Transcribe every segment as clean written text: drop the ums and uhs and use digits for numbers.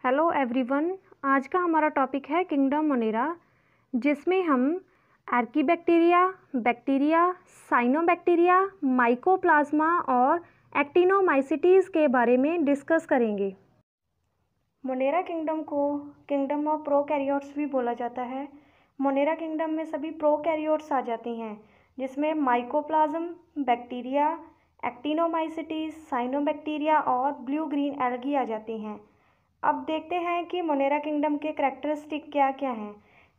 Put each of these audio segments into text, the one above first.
Hello everyone. आज का हमारा टॉपिक है किंगडम मोनेरा, जिसमें हम आर्कीबैक्टीरिया, बैक्टीरिया, साइनोबैक्टीरिया, माइकोप्लाज्मा और एक्टिनोमाइसीटीज़ के बारे में डिस्कस करेंगे। मोनेरा किंगडम को किंगडम ऑफ प्रोकैरियोट्स भी बोला जाता है। मोनेरा किंगडम में सभी प्रोकैरियोट्स आ जाते हैं, जिसमें माइकोप्लाज्म, बैक्टीरिया, एक्टिनोमाइसीटीज़, साइनोबैक्टीरिया और ब्लू ग्रीन एल्गी आ जाते हैं। अब देखते हैं कि मोनेरा किंगडम के करैक्टरिस्टिक क्या क्या हैं।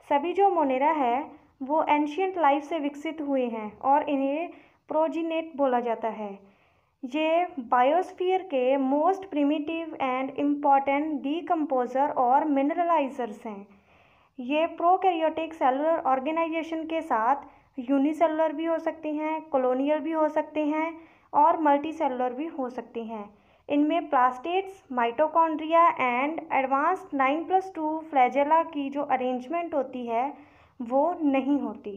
सभी जो मोनेरा है वो एंशियंट लाइफ से विकसित हुए हैं और इन्हें प्रोजीनेट बोला जाता है। ये बायोस्फीयर के most primitive and important decomposer और मिनरलाइजर्स हैं। ये प्रोकैरियोटिक सेलुलर ऑर्गेनाइजेशन के साथ यूनिसेलुलर भी हो सकते हैं, कॉलोनियल भी हो सकते हैं और मल्टीसेलुलर भी हो सकते हैं। इनमें प्लास्टेट्स, माइटोकॉन्ड्रिया एंड एडवांस्ड 9+2 फ्लैजेला की जो अरेंजमेंट होती है वो नहीं होती।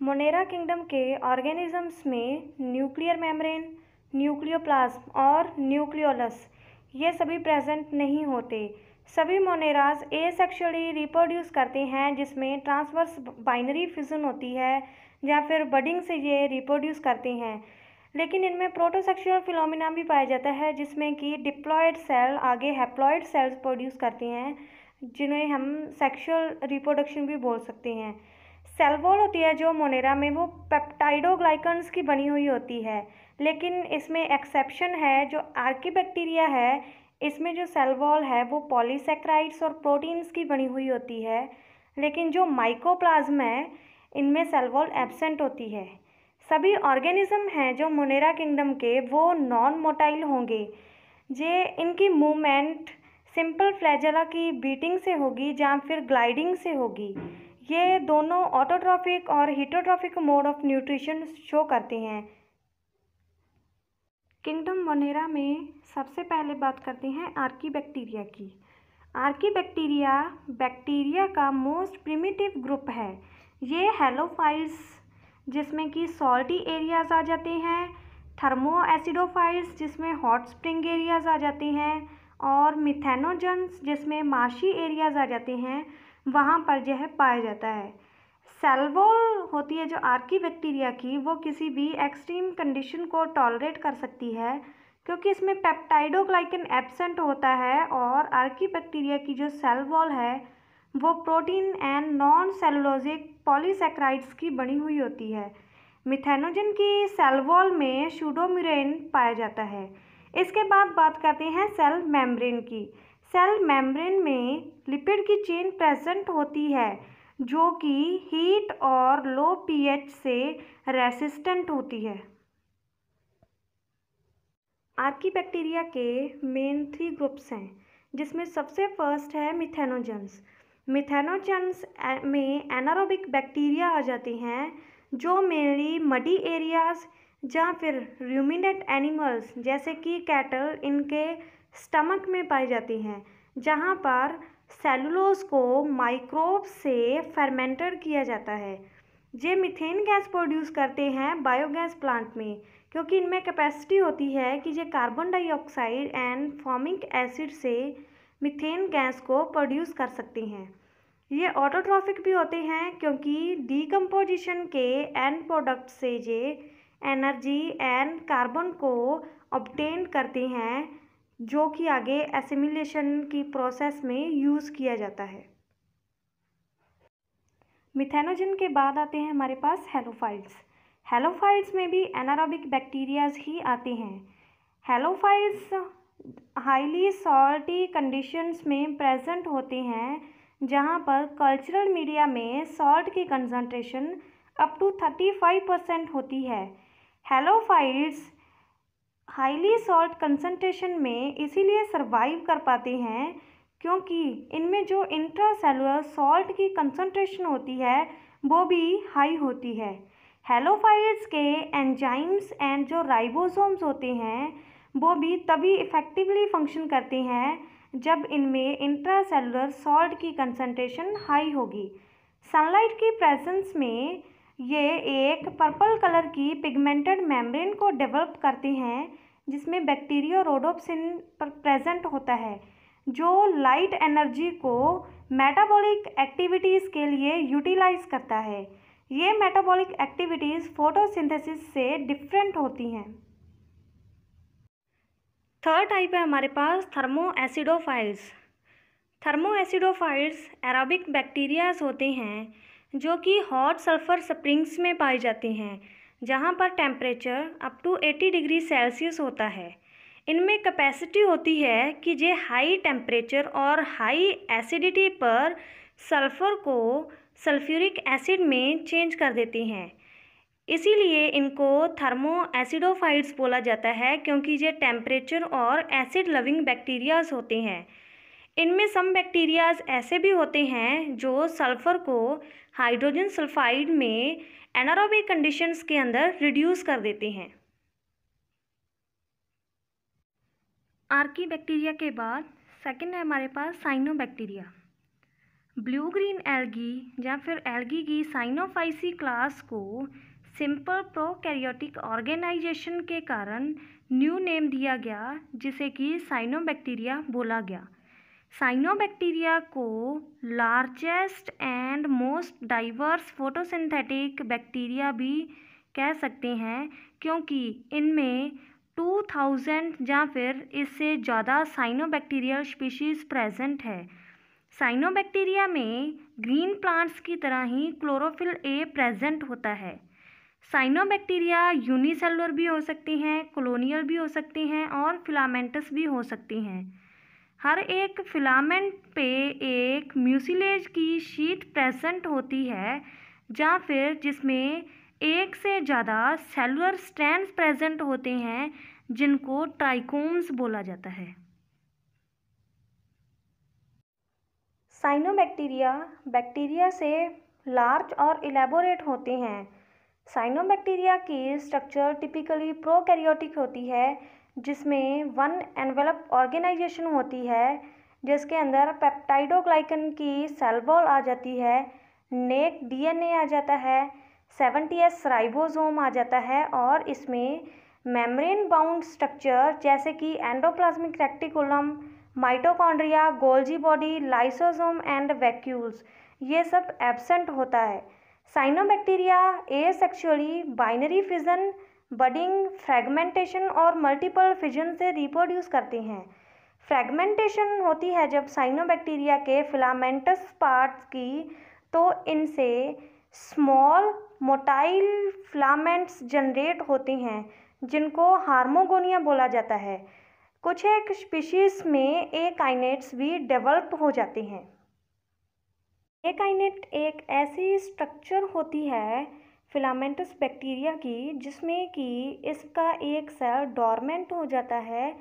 मोनेरा किंगडम के ऑर्गेनिजम्स में न्यूक्लियर मेम्ब्रेन, न्यूक्लियोप्लाज्म और न्यूक्लियोलस ये सभी प्रेजेंट नहीं होते। सभी मोनेराज एसेक्सुअली रिप्रोड्यूस करते हैं, जिसमें ट्रांसवर्स बाइनरी फिजन होती है या फिर बडिंग से ये रिप्रोड्यूस करते हैं। लेकिन इनमें प्रोटोसेक्सुअल फिनोमिना भी पाया जाता है, जिसमें कि डिप्लॉयड सेल आगे हैप्लॉयड सेल्स प्रोड्यूस करते हैं, जिन्हें हम सेक्सुअल रिप्रोडक्शन भी बोल सकते हैं। सेल वॉल होती है जो मोनेरा में, वो पेप्टाइडोग्लाइकन्स की बनी हुई होती है। लेकिन इसमें एक्सेप्शन है, जो आर्कीबैक्टीरिया है, इसमें जो सेल वॉल है वो पॉलीसेक्राइड्स और प्रोटीन्स की बनी हुई होती है। लेकिन जो माइकोप्लाज्म है, इनमें सेल वॉल एब्सेंट होती है। सभी ऑर्गेनिज्म हैं जो मोनेरा किंगडम के वो नॉन मोटाइल होंगे। जे इनकी मूवमेंट सिंपल फ्लैजेला की बीटिंग से होगी या फिर ग्लाइडिंग से होगी। ये दोनों ऑटोट्रॉफिक और हीटोट्रॉफिक मोड ऑफ न्यूट्रिशन शो करते हैं। किंगडम मोनेरा में सबसे पहले बात करते हैं आर्कीबैक्टीरिया की। आर्कीबैक्टीरिया बैक्टीरिया का मोस्ट प्रिमिटिव ग्रुप है। ये हेलोफाइल्स, जिसमें कि सॉल्टी एरियाज आ जाते हैं, थर्मो एसिडोफाइल्स जिसमें हॉट स्प्रिंग एरियाज आ जाते हैं, और मिथेनोजन्स जिसमें मार्शी एरियाज आ जाते हैं, वहाँ पर यह पाया जाता है। सेल वॉल होती है जो आर्कीबैक्टीरिया की, वो किसी भी एक्सट्रीम कंडीशन को टॉलरेट कर सकती है, क्योंकि इसमें पेप्टाइडोग्लाइकन एब्सेंट होता है। और आर्कीबैक्टीरिया की जो सेल वॉल है वो protein and non cellulosic polysaccharides की बनी हुई होती है। मिथेनोजन की सेल वॉल में सूडोम्यूरेन पाया जाता है। इसके बाद बात करते हैं सेल मेम्ब्रेन की। सेल मेम्ब्रेन में लिपिड की चेन प्रेजेंट होती है, जो कि हीट और लो पीएच से रेसिस्टेंट होती है। आर्कीबैक्टीरिया के मेन 3 ग्रुप्स हैं, जिसमें सबसे फर्स्ट है मिथेनोजन्स। मिथेनोजन्स में एनारोबिक बैक्टीरिया आ जाते हैं, जो मेनली मडी एरियाज या फिर रूमिनेंट एनिमल्स जैसे कि कैटल इनके स्टमक में पाए जाते हैं, जहाँ पर सेलुलोज को माइक्रोब्स से फर्मेंटेड किया जाता है। ये मीथेन गैस प्रोड्यूस करते हैं बायोगैस प्लांट में, क्योंकि इनमें कैपेसिटी होती है कि ये carbon dioxide and formic acid से मीथेन गैस को प्रोड्यूस कर सकते हैं। ये ऑटोट्रॉफिक भी होते हैं, क्योंकि डीकम्पोजिशन के एंड प्रोडक्ट से ये एनर्जी एंड कार्बन को ऑब्टेन करते हैं, जो कि आगे एसिमिलेशन की प्रोसेस में यूज़ किया जाता है। मिथेनोजन के बाद आते हैं हमारे पास हेलोफाइल्स। हेलोफाइल्स में भी एनारोबिक बैक्टीरियाज ही आते हैं। हेलोफाइल्स हाईली सॉल्टी कंडीशंस में प्रेजेंट होते हैं, जहां पर कल्चरल मीडिया में सॉल्ट की कंसंट्रेशन अप टू 35% होती है। हेलोफाइल्स हाईली सॉल्ट कंसंट्रेशन में इसीलिए सरवाइव कर पाते हैं, क्योंकि इनमें जो इंट्रासेलुलर सॉल्ट की कंसंट्रेशन होती है वो भी हाई होती है। हेलोफाइल्स के एंजाइम्स एंड जो राइबोसोम्स होते हैं वो भी तभी इफ़ेक्टिवली फंक्शन करते हैं जब इनमें इंट्रासेलुलर सॉल्ट की कंसंट्रेशन हाई होगी। सनलाइट की प्रेजेंस में ये एक पर्पल कलर की पिगमेंटेड मेम्ब्रेन को डेवलप करते हैं, जिसमें बैक्टीरिया रोडोप्सिन पर प्रेजेंट होता है, जो लाइट एनर्जी को मेटाबॉलिक एक्टिविटीज़ के लिए यूटिलाइज करता है। ये मेटाबॉलिक एक्टिविटीज़ फोटोसिंथेसिस से डिफरेंट होती हैं। थर्ड टाइप है हमारे पास थर्मोएसिडोफाइल्स। थर्मोएसिडोफाइल्स एरोबिक बैक्टीरियाज होते हैं जो कि हॉट सल्फर स्प्रिंग्स में पाए जाते हैं, जहाँ पर temperature up to 80 degree Celsius होता है। इनमें कैपेसिटी होती है कि ये हाई टेम्परेचर और हाई एसिडिटी पर सल्फ़र को सल्फ्यूरिक एसिड में चेंज कर देते हैं। इसीलिए इनको थर्मोएसिडोफाइल्स बोला जाता है, क्योंकि ये टेम्परेचर और एसिड लविंग बैक्टीरियाज होते हैं। इनमें सम बैक्टीरियाज ऐसे भी होते हैं जो सल्फ़र को हाइड्रोजन सल्फाइड में एनारोबिक कंडीशंस के अंदर रिड्यूस कर देते हैं। आर्कीबैक्टीरिया के बाद सेकंड है हमारे पास साइनोबैक्टीरिया। ब्लू ग्रीन एल्गी या फिर एल्गी की साइनोफाइसी क्लास को सिंपल प्रोकैरियोटिक ऑर्गेनाइजेशन के कारण न्यू नेम दिया गया, जिसे कि साइनोबैक्टीरिया बोला गया। साइनोबैक्टीरिया को largest and most diverse photosynthetic bacteria भी कह सकते हैं, क्योंकि इनमें 2000 या फिर इससे ज़्यादा साइनोबैक्टीरियल स्पीशीज़ प्रेजेंट है। साइनोबैक्टीरिया में ग्रीन प्लांट्स की तरह ही क्लोरोफिल ए प्रेजेंट होता है। साइनोबैक्टीरिया यूनिसेलुलर भी हो सकती हैं, कॉलोनियल भी हो सकती हैं और फिलामेंटस भी हो सकती हैं। हर एक फिलामेंट पे एक म्यूसिलेज की शीट प्रेजेंट होती है, या फिर जिसमें एक से ज़्यादा सेलुलर स्ट्रैंड्स प्रेजेंट होते हैं, जिनको ट्राइकोम्स बोला जाता है। साइनोबैक्टीरिया बैक्टीरिया से लार्ज और इलेबोरेट होते हैं। साइनोबैक्टीरिया की स्ट्रक्चर टिपिकली प्रोकैरियोटिक होती है, जिसमें वन एनवेलप ऑर्गेनाइजेशन होती है, जिसके अंदर पेप्टाइडोग्लाइकन की सेल वॉल आ जाती है, नेक डीएनए आ जाता है, 70S राइबोसोम आ जाता है, और इसमें मेम्ब्रेन बाउंड स्ट्रक्चर जैसे कि endoplasmic reticulum, mitochondria, Golgi body, lysosome and vacuoles, ये सब एब्सेंट होता है। Cyanobacteria asexually binary fission, budding, fragmentation और मल्टीपल फिजन से रिप्रोड्यूस करते हैं। फ्रेगमेंटेशन होती है जब साइनोबैक्टीरिया के फिलामेंटस पार्ट्स की, तो इनसे स्मॉल मोटाइल फिलामेंट्स जनरेट होते हैं, जिनको हार्मोगोनिया बोला जाता है। कुछ एक स्पीशीज में एकाइनेट्स भी डेवलप हो जाते हैं। एकाइनेट एक ऐसी स्ट्रक्चर होती है फिलामेंटस बैक्टीरिया की, जिसमें कि इसका एक सेल डोरमेंट हो जाता है,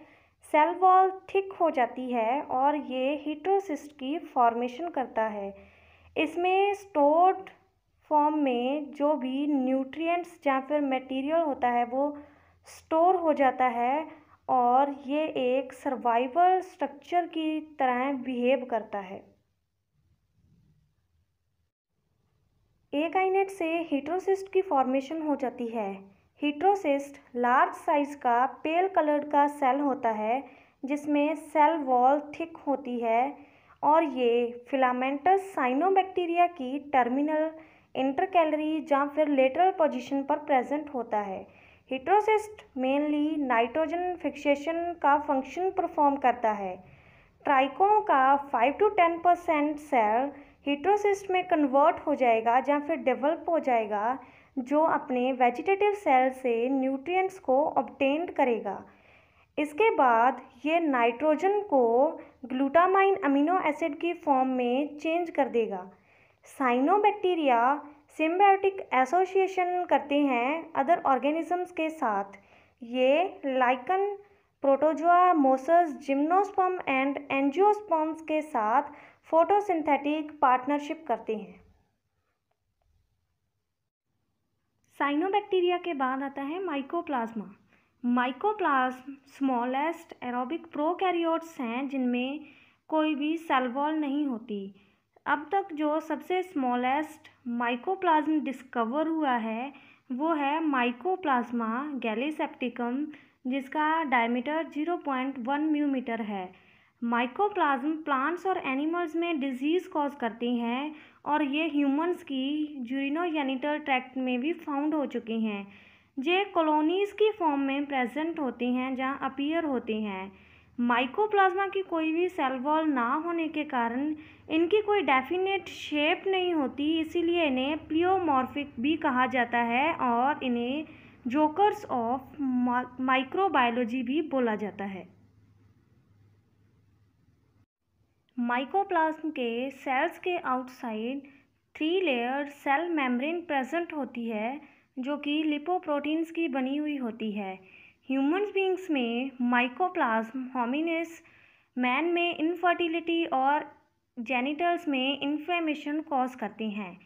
सेल वॉल थिक हो जाती है और ये हीटेरोसिस्ट की फॉर्मेशन करता है। इसमें स्टोर्ड फॉर्म में जो भी न्यूट्रिएंट्स या फिर मटेरियल होता है वो स्टोर हो जाता है, और ये एक सर्वाइवल स्ट्रक्चर की तरह बिहेव करता है। एकाइनेट से हीटेरोसिस्ट की फॉर्मेशन हो जाती है। हीटेरोसिस्ट लार्ज साइज का पेल कलर्ड का सेल होता है, जिसमें सेल वॉल थिक होती है, और ये फिलामेंटस साइनोबैक्टीरिया की टर्मिनल, इंटरकैलरी या फिर लेटरल पोजीशन पर प्रेजेंट होता है। हीटेरोसिस्ट मेनली नाइट्रोजन फिक्सेशन का फंक्शन परफॉर्म करता है। ट्राइकोम का 5 to 10% सेल हीटेरोसिस्ट में कन्वर्ट हो जाएगा या फिर डेवलप हो जाएगा, जो अपने वेजिटेटिव सेल से न्यूट्रिएंट्स को ऑब्टेन करेगा। इसके बाद ये नाइट्रोजन को ग्लूटामाइन अमीनो एसिड की फॉर्म में चेंज कर देगा। साइनोबैक्टीरिया सिम्बायोटिक एसोसिएशन करते हैं अदर ऑर्गेनिजम्स के साथ। ये lichen, protozoa, mosses, gymnosperm and angiosperms के साथ फोटोसिंथेटिक पार्टनरशिप करते हैं। साइनोबैक्टीरिया के बाद आता है mycoplasma. Mycoplasma smallest aerobic prokaryotes हैं, जिनमें कोई भी सेल वॉल नहीं होती। अब तक जो सबसे स्मॉलेस्ट माइकोप्लाज्म डिस्कवर हुआ है वो है माइकोप्लाज्मा गैलीसेप्टिकम, जिसका डायमीटर 0.1 मिलीमीटर है। माइकोप्लाज्म प्लांट्स और एनिमल्स में डिजीज़ कॉज करती हैं और ये ह्यूमंस की यूरिनोजेनिटल ट्रैक्ट में भी फाउंड हो चुकी हैं। ये कॉलोनीज़ की फॉर्म में प्रेजेंट होती हैं जहाँ अपीयर होती हैं। माइकोप्लाज्मा की कोई भी सेल वॉल ना होने के कारण इनकी कोई डेफिनेट शेप नहीं होती, इसीलिए इन्हें प्लियोमॉर्फिक भी कहा जाता है और इन्हें जोकर्स ऑफ माइक्रोबायोलॉजी भी बोला जाता है। माइकोप्लाज्म के सेल्स के outside 3 layer cell membrane present होती है जो कि लिपोप्रोटीन्स की बनी हुई होती है। ह्यूमन बींग्स में माइकोप्लाज्म होमिनिस मैन में इनफर्टिलिटी और जेनिटल्स में इन्फ्लेमेशन कॉज करती हैं।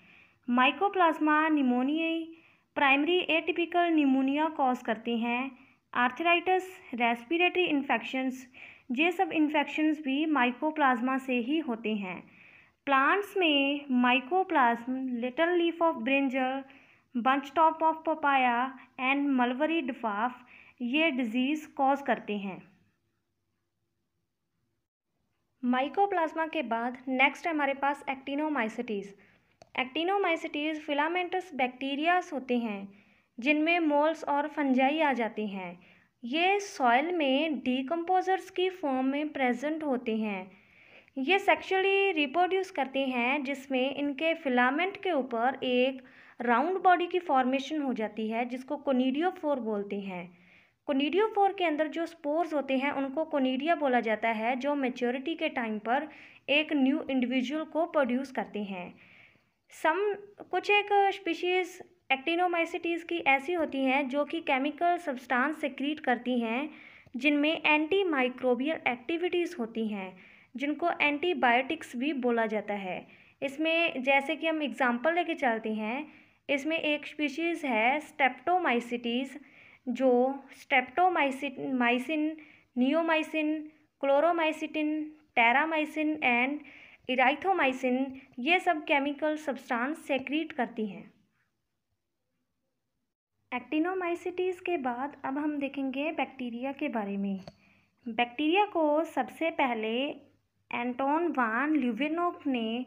Mycoplasma pneumonia primary atypical pneumonia cause करती हैं। आर्थराइटिस, रेस्पिरेटरी इन्फेक्शंस, ये सब इन्फेक्शंस भी माइकोप्लाज्मा से ही होते हैं। प्लांट्स में mycoplasma little leaf of brinjal, bunch top of papaya and mulberry dwarf ये डिजीज़ कॉज करते हैं। माइकोप्लाज्मा के बाद नेक्स्ट हमारे पास एक्टिनोमाइसीटीज़। एक्टिनोमाइसीटीज़ फिलामेंटस बैक्टीरियाज होते हैं जिनमें मोल्स और फंजाई आ जाती हैं। ये सॉइल में डीकम्पोजर्स की फॉर्म में प्रेजेंट होते हैं। ये सेक्सुअली रिप्रोड्यूस करते हैं जिसमें इनके फिलामेंट के ऊपर एक राउंड बॉडी की फॉर्मेशन हो जाती है जिसको कोनिडियोफोर बोलते हैं। कोनिडियोफोर के अंदर जो स्पोर्स होते हैं उनको कोनिडिया बोला जाता है, जो मैच्योरिटी के टाइम पर एक न्यू इंडिविजुअल को प्रोड्यूस करते हैं। कुछ एक स्पीशीज़ एक्टिनोमाइसीटीज़ की ऐसी होती हैं जो कि केमिकल सब्सटेंस सेक्रीट करती हैं जिनमें एंटी माइक्रोबियल एक्टिविटीज़ होती हैं जिनको एंटीबायोटिक्स भी बोला जाता है। इसमें जैसे कि हम एग्जांपल लेके चलते हैं, इसमें एक स्पीशीज़ है स्ट्रेप्टोमाइसीटीज़ जो streptomycin, neomycin, chloromycetin, terramycin and erythromycin ये सब केमिकल सब्सटेंस सेक्रीट करती हैं। एक्टिनोमाइसीटीज़ के बाद अब हम देखेंगे बैक्टीरिया के बारे में। बैक्टीरिया को सबसे पहले एंटोन वान ल्यूवेनोक ने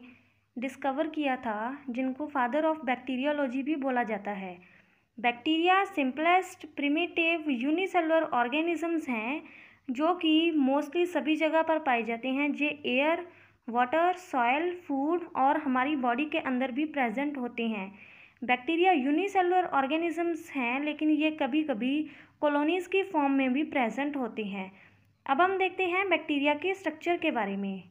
डिस्कवर किया था, जिनको फादर ऑफ बैक्टीरियोलॉजी भी बोला जाता है। Bacteria simplest primitive unicellular organisms हैं जो कि मोस्टली सभी जगह पर पाए जाते हैं। जे एयर, वाटर, सॉयल, फूड और हमारी बॉडी के अंदर भी प्रेजेंट होते हैं। बैक्टीरिया यूनिसेलुलर ऑर्गेनिजम्स हैं लेकिन ये कभी कभी कॉलोनीज़ की फॉर्म में भी प्रेजेंट होते हैं। अब हम देखते हैं बैक्टीरिया के स्ट्रक्चर के बारे में।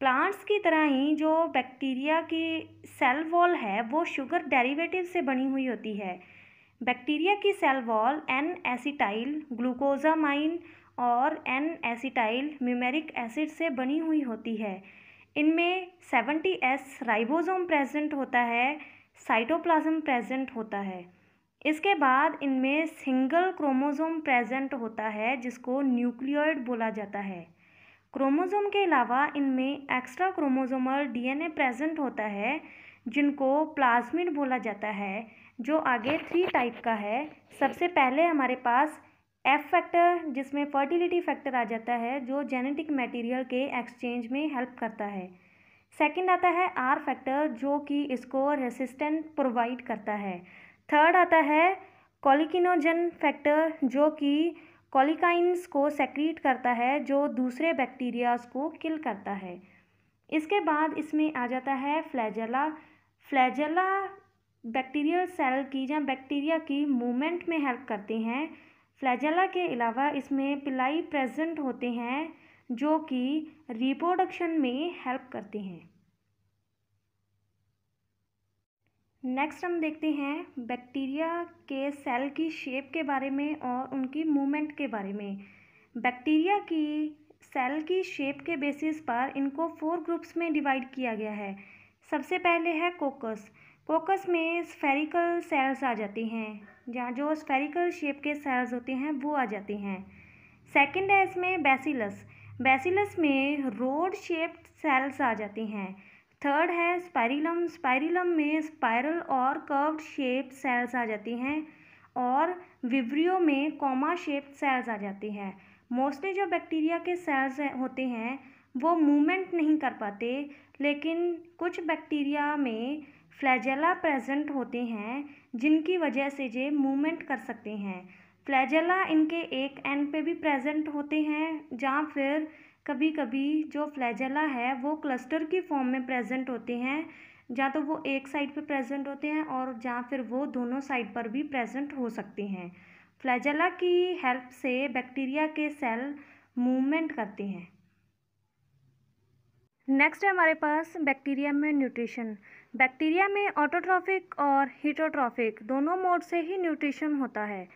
प्लांट्स की तरह ही जो बैक्टीरिया की सेल वॉल है वो शुगर डेरिवेटिव से बनी हुई होती है। बैक्टीरिया की cell wall N acetyl glucosamine और एन एसिटाइल म्यूमेरिक एसिड से बनी हुई होती है। इनमें 70S राइबोसोम प्रेजेंट होता है, साइटोप्लाज्म प्रेजेंट होता है। इसके बाद इनमें सिंगल क्रोमोसोम प्रेजेंट होता है जिसको न्यूक्लियोइड बोला जाता है। क्रोमोसोम के अलावा इनमें एक्स्ट्रा क्रोमोसोमल डीएनए प्रेजेंट होता है जिनको प्लाज्मिड बोला जाता है, जो आगे 3 टाइप का है। सबसे पहले हमारे पास एफ फैक्टर जिसमें फर्टिलिटी फैक्टर आ जाता है जो जेनेटिक मटेरियल के एक्सचेंज में हेल्प करता है। सेकंड आता है आर फैक्टर जो कि इसको रेसिस्टेंट प्रोवाइड करता है। थर्ड आता है कोलिकिनोजन फैक्टर जो कि कोलिकाइंस को सेक्रीट करता है जो दूसरे बैक्टीरियाज को किल करता है। इसके बाद इसमें आ जाता है फ्लैजेला। फ्लैजेला बैक्टीरियल सेल की या बैक्टीरिया की मूवमेंट में हेल्प करते हैं। फ्लैजेला के अलावा इसमें पिलाई प्रेजेंट होते हैं जो कि रिप्रोडक्शन में हेल्प करते हैं। नेक्स्ट हम देखते हैं बैक्टीरिया के सेल की शेप के बारे में और उनकी मूवमेंट के बारे में। बैक्टीरिया की सेल की शेप के बेसिस पर इनको 4 ग्रुप्स में डिवाइड किया गया है। सबसे पहले है कोकस। कोकस में स्फेरिकल सेल्स आ जाती हैं, जहाँ जो स्फेरिकल शेप के सेल्स होते हैं वो आ जाते हैं। सेकंड है इसमें बैसिलस। बैसिलस में रोड शेप्ड सेल्स आ जाती हैं। थर्ड है स्पाइरिलम। स्पाइरिलम में स्पाइरल और कर्व्ड शेप्ड सेल्स आ जाती हैं। और विब्रियो में कॉमा शेप्ड सेल्स आ जाते हैं। मोस्टली जो बैक्टीरिया के सेल्स होते हैं वो मूवमेंट नहीं कर पाते, लेकिन कुछ बैक्टीरिया में फ्लैजेला प्रेजेंट होते हैं जिनकी वजह से ये मूवमेंट कर सकते हैं। फ्लैजेला इनके एक एंड पे भी प्रेजेंट होते हैं, जहाँ फिर कभी कभी जो फ्लैजेला है वो क्लस्टर की फॉर्म में प्रेजेंट होते हैं, जहाँ तो वो एक साइड पे प्रेजेंट होते हैं और जहाँ फिर वो दोनों साइड पर भी प्रेजेंट हो सकते हैं। फ्लैजेला की हेल्प से बैक्टीरिया के सेल मूवमेंट करते हैं। नेक्स्ट है हमारे पास बैक्टीरिया में न्यूट्रिशन। बैक्टीरिया में ऑटोट्रॉफिक और हीटोट्रॉफिक दोनों मोड से ही न्यूट्रिशन होता है।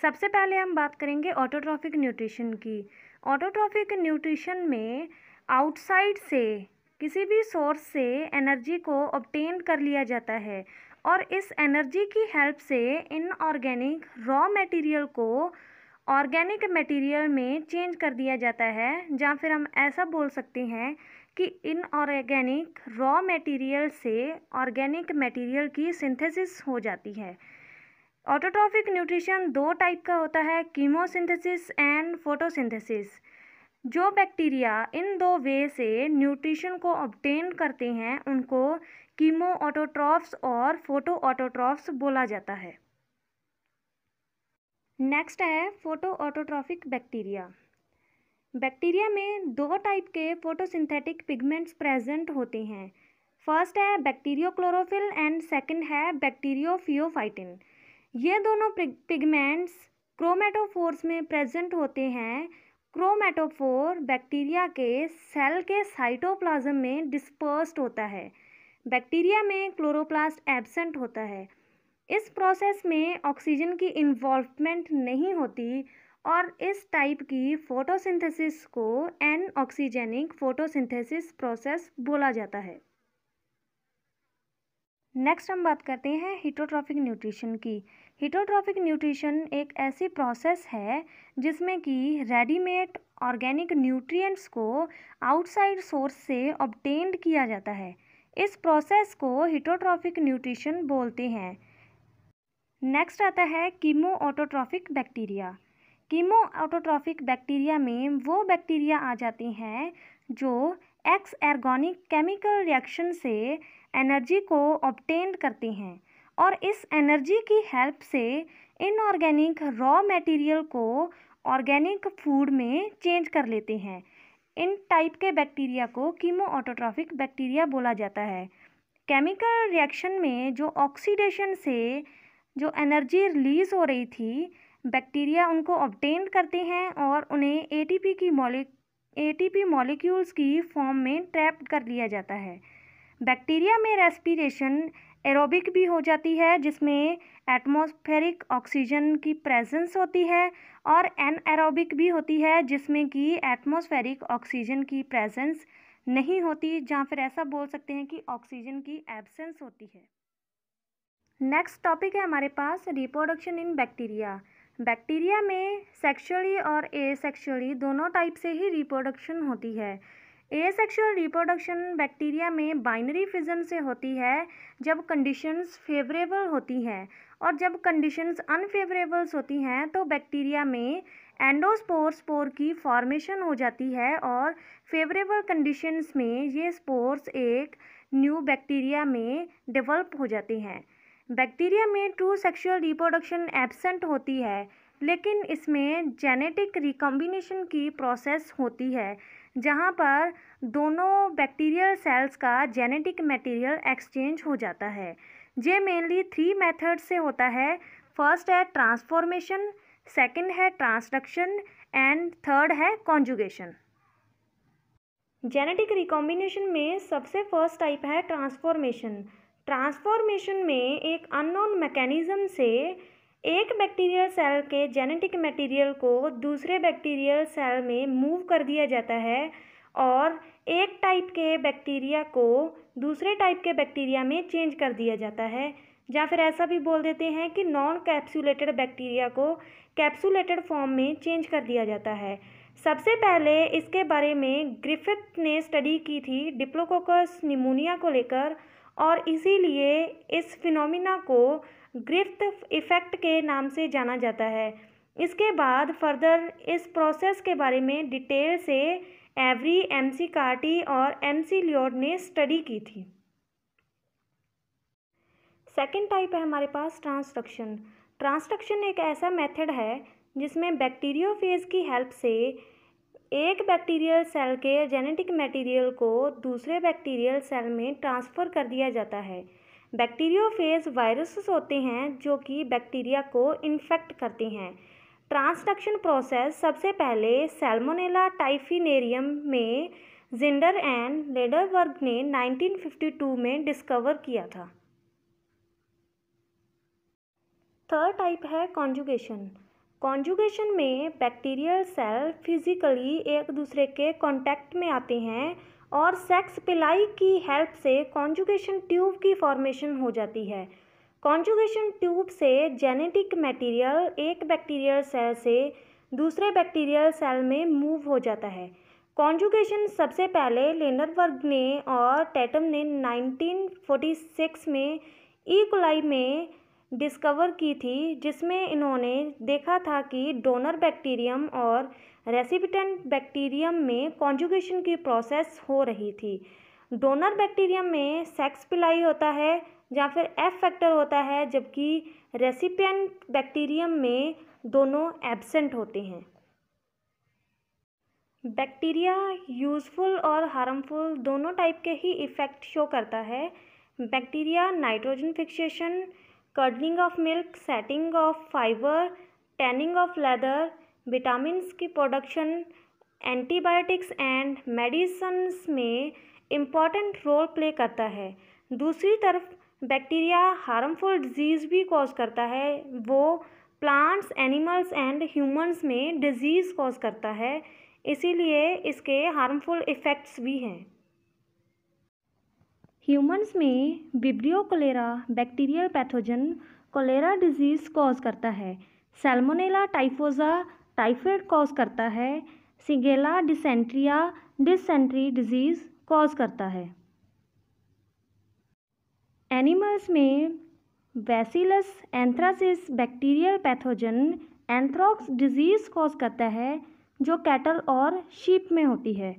सबसे पहले हम बात करेंगे ऑटोट्रॉफिक न्यूट्रिशन की। ऑटोट्रॉफिक न्यूट्रिशन में आउटसाइड से किसी भी सोर्स से एनर्जी को ऑब्टेन कर लिया जाता है और इस एनर्जी की हेल्प से इनऑर्गेनिक रॉ मटेरियल को ऑर्गेनिक मटेरियल में चेंज कर दिया जाता है, जहाँ फिर हम ऐसा बोल सकते हैं कि इनऑर्गेनिक रॉ मटेरियल से ऑर्गेनिक मटेरियल की सिंथेसिस हो जाती है। ऑटोट्रॉफिक न्यूट्रिशन दो टाइप का होता है, कीमोसिंथेसिस एंड फोटोसिंथेसिस। जो बैक्टीरिया इन दो वे से न्यूट्रिशन को ऑब्टेन करते हैं उनको कीमो ऑटोट्रॉफ्स और फोटो ऑटोट्रॉफ्स बोला जाता है। नेक्स्ट है फोटो ऑटोट्रॉफिक बैक्टीरिया। बैक्टीरिया में दो टाइप के फोटोसिंथेटिक पिगमेंट्स प्रेजेंट होते हैं। फर्स्ट है बैक्टीरियोक्लोरोफिल एंड सेकंड है बैक्टीरियोफियोफाइटिन। ये दोनों पिगमेंट्स क्रोमेटोफोर्स में प्रेजेंट होते हैं। क्रोमेटोफोर बैक्टीरिया के सेल के साइटोप्लाज्म में डिस्पर्स्ड होता है। बैक्टीरिया में क्लोरोप्लास्ट एब्सेंट होता है। इस प्रोसेस में ऑक्सीजन की इन्वॉल्वमेंट नहीं होती और इस टाइप की फोटोसिंथेसिस को एनऑक्सीजेनिक फोटोसिंथेसिस प्रोसेस बोला जाता है। नेक्स्ट हम बात करते हैं हीटोट्रॉफिक न्यूट्रिशन की। हीटोट्रॉफिक न्यूट्रिशन एक ऐसी प्रोसेस है जिसमें कि रेडीमेड ऑर्गेनिक न्यूट्रिएंट्स को आउटसाइड सोर्स से ऑब्टेन्ड किया जाता है। इस प्रोसेस को हीटोट्रॉफिक न्यूट्रिशन बोलते हैं। नेक्स्ट आता है chemo autotrophic bacteria. Chemo autotrophic bacteria में वो बैक्टीरिया आ जाते हैं जो एक्स एर्गोनिक केमिकल रिएक्शन से एनर्जी को ऑब्टेन करते हैं और इस एनर्जी की हेल्प से इनऑर्गेनिक रॉ मटेरियल को ऑर्गेनिक फूड में चेंज कर लेते हैं। इन टाइप के बैक्टीरिया को कीमो ऑटोट्रॉफिक बैक्टीरिया बोला जाता है। केमिकल रिएक्शन में जो ऑक्सीडेशन से जो एनर्जी रिलीज़ हो रही थी, बैक्टीरिया उनको ऑब्टेन करते हैं और उन्हें एटीपी मॉलिक्यूल्स की फॉर्म में ट्रैप कर लिया जाता है। बैक्टीरिया में रेस्पिरेशन एरोबिक भी हो जाती है, जिसमें एटमॉस्फेरिक ऑक्सीजन की प्रेजेंस होती है, और एनएरोबिक भी होती है जिसमें कि एटमॉस्फेरिक ऑक्सीजन की प्रेजेंस नहीं होती, जहाँ फिर ऐसा बोल सकते हैं कि ऑक्सीजन की एब्सेंस होती है। नेक्स्ट टॉपिक है हमारे पास रिप्रोडक्शन इन बैक्टीरिया। बैक्टीरिया में सेक्सुअली और एसेक्सुअली दोनों टाइप से ही रिप्रोडक्शन होती है। एसेक्सुअल रिप्रोडक्शन बैक्टीरिया में बाइनरी फिजन से होती है जब कंडीशंस फेवरेबल होती हैं, और जब कंडीशंस अनफेवरेबल्स होती हैं तो बैक्टीरिया में एंडोस्पोर की फॉर्मेशन हो जाती है, और फेवरेबल कंडीशंस में ये स्पोर्स एक न्यू बैक्टीरिया में डेवलप हो जाते हैं। बैक्टीरिया में ट्रू सेक्सुअल रिप्रोडक्शन एब्सेंट होती है, लेकिन इसमें जेनेटिक रिकॉम्बिनेशन की प्रोसेस होती है, जहाँ पर दोनों बैक्टीरियल सेल्स का जेनेटिक मटेरियल एक्सचेंज हो जाता है। ये मेनली 3 मेथड से होता है। फर्स्ट है ट्रांसफॉर्मेशन, सेकंड है ट्रांसडक्शन एंड थर्ड है कॉन्जुगेशन। जेनेटिक रिकॉम्बिनेशन में सबसे फर्स्ट टाइप है ट्रांसफॉर्मेशन। ट्रांसफॉर्मेशन में एक अननोन मैकेनिज्म से एक बैक्टीरियल सेल के जेनेटिक मटेरियल को दूसरे बैक्टीरियल सेल में मूव कर दिया जाता है, और एक टाइप के बैक्टीरिया को दूसरे टाइप के बैक्टीरिया में चेंज कर दिया जाता है, या फिर ऐसा भी बोल देते हैं कि नॉन कैप्सुलेटेड बैक्टीरिया को कैप्सुलेटेड फॉर्म में चेंज कर दिया जाता है। सबसे पहले इसके बारे में ग्रिफिथ ने स्टडी की थी डिप्लोकोकस निमोनिया को लेकर, और इसीलिए इस फिनोमिना को ग्रिफ्थ इफ़ेक्ट के नाम से जाना जाता है। इसके बाद फर्दर इस प्रोसेस के बारे में डिटेल से एवरी, MC कार्टी और MC लियोड ने स्टडी की थी। सेकेंड टाइप है हमारे पास ट्रांसडक्शन। ट्रांसडक्शन एक ऐसा मेथड है जिसमें बैक्टीरियोफेज की हेल्प से एक बैक्टीरियल सेल के जेनेटिक मटेरियल को दूसरे बैक्टीरियल सेल में ट्रांसफ़र कर दिया जाता है। बैक्टीरियोफेज वायरसेस होते हैं जो कि बैक्टीरिया को इन्फेक्ट करते हैं। ट्रांसडक्शन प्रोसेस सबसे पहले सैल्मोनेला टाइफिनेरियम में जिंडर एंड लेडरबर्ग ने 1952 में डिस्कवर किया था। थर्ड टाइप है कॉन्जुगेशन। कॉन्जुगेशन में बैक्टीरियल सेल फिजिकली एक दूसरे के कांटेक्ट में आते हैं और सेक्स पिलाई की हेल्प से कॉन्जुगेशन ट्यूब की फॉर्मेशन हो जाती है। कॉन्जुगेशन ट्यूब से जेनेटिक मटेरियल एक बैक्टीरियल सेल से दूसरे बैक्टीरियल सेल में मूव हो जाता है। कॉन्जुगेशन सबसे पहले लेंडरबर्ग ने और टैटम ने 1946 में ई कोलाई में डिस्कवर की थी, जिसमें इन्होंने देखा था कि डोनर बैक्टीरियम और रेसिपिटेंट बैक्टीरियम में कॉन्जुगेशन की प्रोसेस हो रही थी। डोनर बैक्टीरियम में सेक्स पिलाई होता है या फिर एफ फैक्टर होता है, जबकि रेसिपिएंट बैक्टीरियम में दोनों एब्सेंट होते हैं। बैक्टीरिया यूज़फुल और हार्मफुल दोनों टाइप के ही इफ़ेक्ट शो करता है। Bacteria nitrogen fixation, curdling of milk, setting of fibre, tanning of leather, vitamins की प्रोडक्शन, एंटीबायोटिक्स एंड मेडिसिन्स में इम्पॉर्टेंट रोल प्ले करता है। दूसरी तरफ बैक्टीरिया हार्मफुल डिजीज़ भी कॉज करता है। वो प्लांट्स, एनिमल्स एंड ह्यूमंस में डिजीज़ कॉज करता है, इसीलिए इसके हार्मफुल इफ़ेक्ट्स भी हैं। ह्यूमंस में Vibrio cholera bacterial pathogen cholera disease cause करता है। सैल्मोनेला टाइफोसा टाइफाइड कॉज करता है। सिगेला डिसेंट्री डिजीज़ कॉज करता है। एनिमल्स में bacillus anthracis bacterial pathogen anthrax disease cause करता है, जो कैटल और शीप में होती है।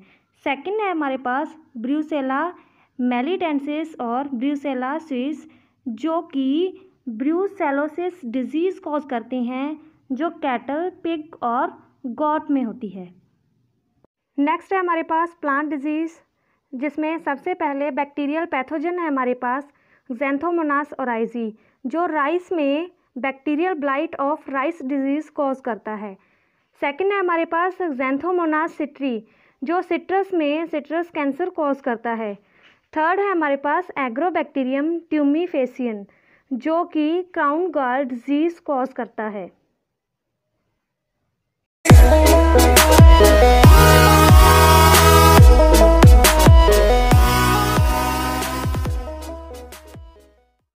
सेकंड है हमारे पास ब्रूसेला मेलिडेंसिस और ब्रूसेला स्विस, जो कि ब्रूसेलोसिस डिजीज़ कॉज करते हैं, जो कैटल, पिग और गॉट में होती है। नेक्स्ट है हमारे पास प्लांट डिजीज़, जिसमें सबसे पहले बैक्टीरियल पैथोजन है हमारे पास ज़ैंथोमोनास ओराइज़ी, जो राइस में bacterial blight of rice disease cause करता है। सेकंड है हमारे पास ज़ैंथोमोनास सिट्री, जो सिट्रस में सिट्रस कैंसर कॉज करता है। थर्ड है हमारे पास एग्रोबैक्टीरियम ट्यूमीफेसियन, जो कि क्राउन गॉल डिजीज़ कॉज करता है।